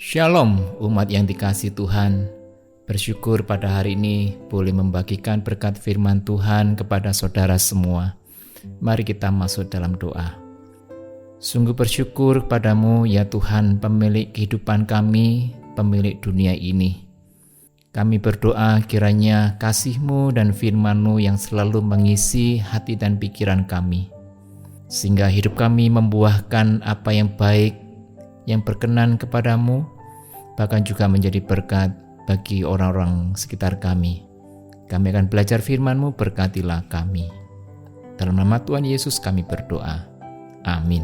Shalom umat yang dikasihi Tuhan. Bersyukur pada hari ini boleh membagikan berkat firman Tuhan kepada saudara semua. Mari kita masuk dalam doa. Sungguh bersyukur padamu ya Tuhan, pemilik kehidupan kami, pemilik dunia ini. Kami berdoa kiranya kasih-Mu dan firman-Mu yang selalu mengisi hati dan pikiran kami, sehingga hidup kami membuahkan apa yang baik, yang berkenan kepadamu, bahkan juga menjadi berkat bagi orang-orang sekitar kami. Kami akan belajar firman-Mu, berkatilah kami. Dalam nama Tuhan Yesus kami berdoa. Amin.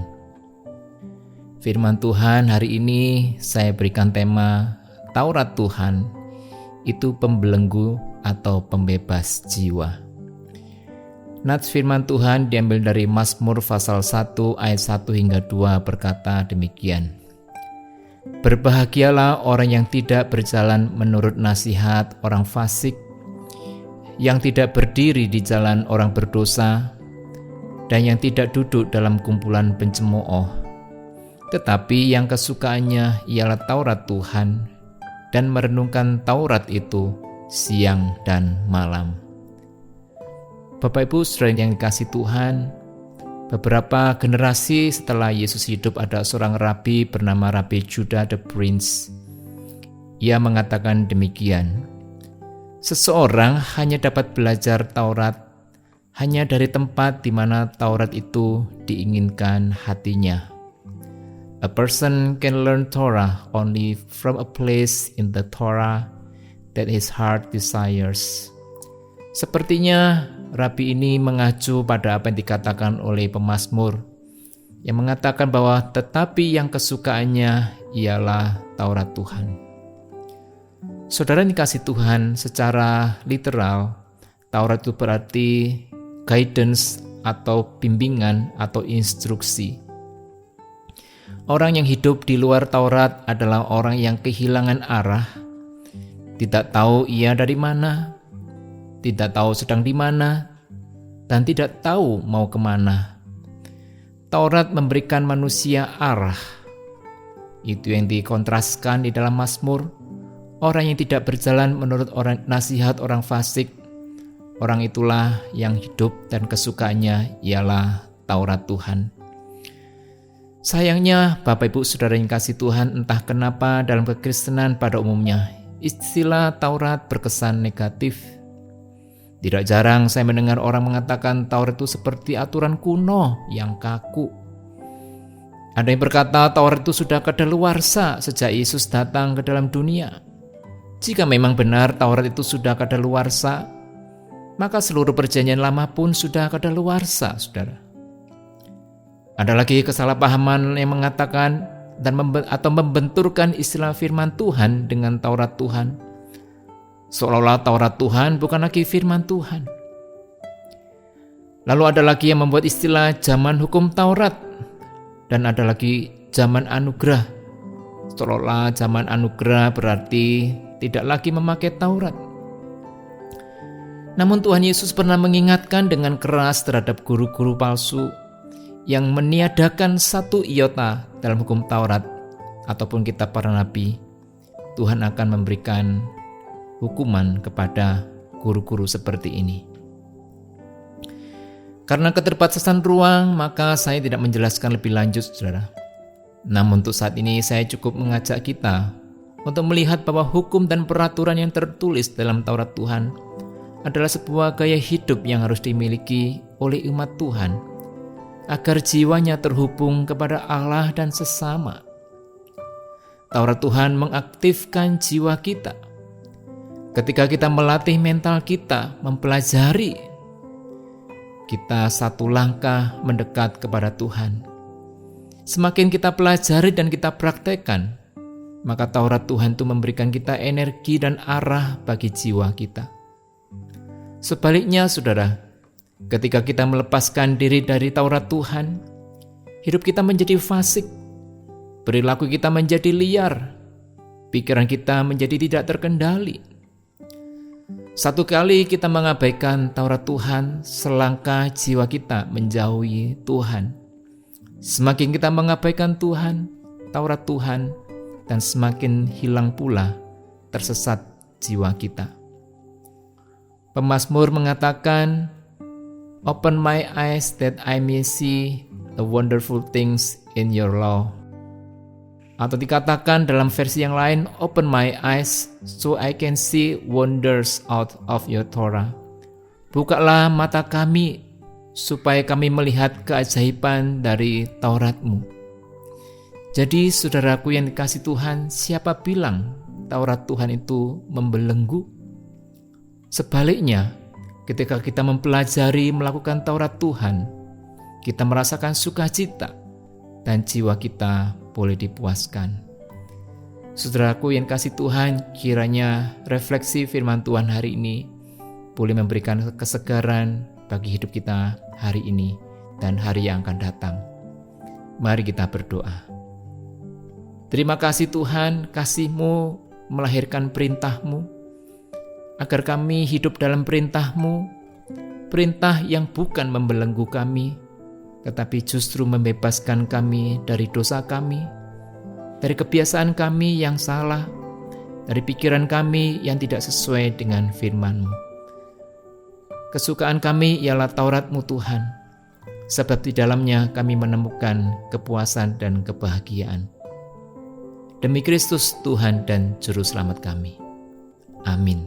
Firman Tuhan hari ini saya berikan tema Taurat Tuhan itu pembelenggu atau pembebas jiwa. Nats firman Tuhan diambil dari Mazmur pasal 1 ayat 1 hingga 2 berkata demikian. Berbahagialah orang yang tidak berjalan menurut nasihat orang fasik, yang tidak berdiri di jalan orang berdosa, dan yang tidak duduk dalam kumpulan pencemooh. Tetapi yang kesukaannya ialah Taurat Tuhan, dan merenungkan Taurat itu siang dan malam. Bapak Ibu saudara yang dikasihi Tuhan, beberapa generasi setelah Yesus hidup ada seorang rabi bernama Rabi Judah the Prince. Ia mengatakan demikian, seseorang hanya dapat belajar Taurat hanya dari tempat di mana Taurat itu diinginkan hatinya. A person can learn Torah only from a place in the Torah that his heart desires. Sepertinya Rabi ini mengacu pada apa yang dikatakan oleh pemazmur yang mengatakan bahwa tetapi yang kesukaannya ialah Taurat Tuhan. Saudara yang dikasihi Tuhan, secara literal Taurat itu berarti guidance atau bimbingan atau instruksi. Orang yang hidup di luar Taurat adalah orang yang kehilangan arah, tidak tahu ia dari mana, tidak tahu sedang di mana, dan tidak tahu mau kemana. Taurat memberikan manusia arah. Itu yang dikontraskan di dalam Mazmur. Orang yang tidak berjalan menurut nasihat orang fasik, orang itulah yang hidup dan kesukaannya ialah Taurat Tuhan. Sayangnya Bapak Ibu Saudara yang kasih Tuhan, entah kenapa dalam kekristenan pada umumnya istilah Taurat berkesan negatif. Tidak jarang saya mendengar orang mengatakan Taurat itu seperti aturan kuno yang kaku. Ada yang berkata Taurat itu sudah kadaluarsa sejak Yesus datang ke dalam dunia. Jika memang benar Taurat itu sudah kadaluarsa, maka seluruh perjanjian lama pun sudah kadaluarsa, saudara. Ada lagi kesalahpahaman yang mengatakan atau membenturkan istilah firman Tuhan dengan Taurat Tuhan, seolah-olah Taurat Tuhan bukan lagi firman Tuhan. Lalu ada lagi yang membuat istilah zaman hukum Taurat, dan ada lagi zaman anugerah, seolah-olah zaman anugerah berarti tidak lagi memakai Taurat. Namun Tuhan Yesus pernah mengingatkan dengan keras terhadap guru-guru palsu yang meniadakan satu iota dalam hukum Taurat ataupun kitab para nabi. Tuhan akan memberikan hukuman kepada guru-guru seperti ini. Karena keterbatasan ruang, maka saya tidak menjelaskan lebih lanjut, saudara. Namun untuk saat ini saya cukup mengajak kita untuk melihat bahwa hukum dan peraturan yang tertulis dalam Taurat Tuhan adalah sebuah gaya hidup yang harus dimiliki oleh umat Tuhan agar jiwanya terhubung kepada Allah dan sesama. Taurat Tuhan mengaktifkan jiwa kita. Ketika kita melatih mental kita, mempelajari, kita satu langkah mendekat kepada Tuhan. Semakin kita pelajari dan kita praktekkan, maka Taurat Tuhan itu memberikan kita energi dan arah bagi jiwa kita. Sebaliknya, saudara, ketika kita melepaskan diri dari Taurat Tuhan, hidup kita menjadi fasik, perilaku kita menjadi liar, pikiran kita menjadi tidak terkendali. Satu kali kita mengabaikan Taurat Tuhan, selangkah jiwa kita menjauhi Tuhan. Semakin kita mengabaikan Tuhan, Taurat Tuhan, dan semakin hilang pula tersesat jiwa kita. Pemazmur mengatakan, "Open my eyes that I may see the wonderful things in your law." Atau dikatakan dalam versi yang lain, "Open my eyes so I can see wonders out of your Torah." Bukalah mata kami supaya kami melihat keajaiban dari Taurat-Mu. Jadi saudaraku yang dikasihi Tuhan, siapa bilang Taurat Tuhan itu membelenggu? Sebaliknya, ketika kita mempelajari melakukan Taurat Tuhan, kita merasakan sukacita dan jiwa kita boleh dipuaskan. Saudaraku yang kasih Tuhan, kiranya refleksi firman Tuhan hari ini boleh memberikan kesegaran bagi hidup kita hari ini dan hari yang akan datang. Mari kita berdoa. Terima kasih Tuhan, kasih-Mu melahirkan perintah-Mu, agar kami hidup dalam perintah-Mu, perintah yang bukan membelenggu kami, tetapi justru membebaskan kami dari dosa kami, dari kebiasaan kami yang salah, dari pikiran kami yang tidak sesuai dengan firman-Mu. Kesukaan kami ialah Taurat-Mu Tuhan, sebab di dalamnya kami menemukan kepuasan dan kebahagiaan. Demi Kristus Tuhan dan Juru Selamat kami. Amin.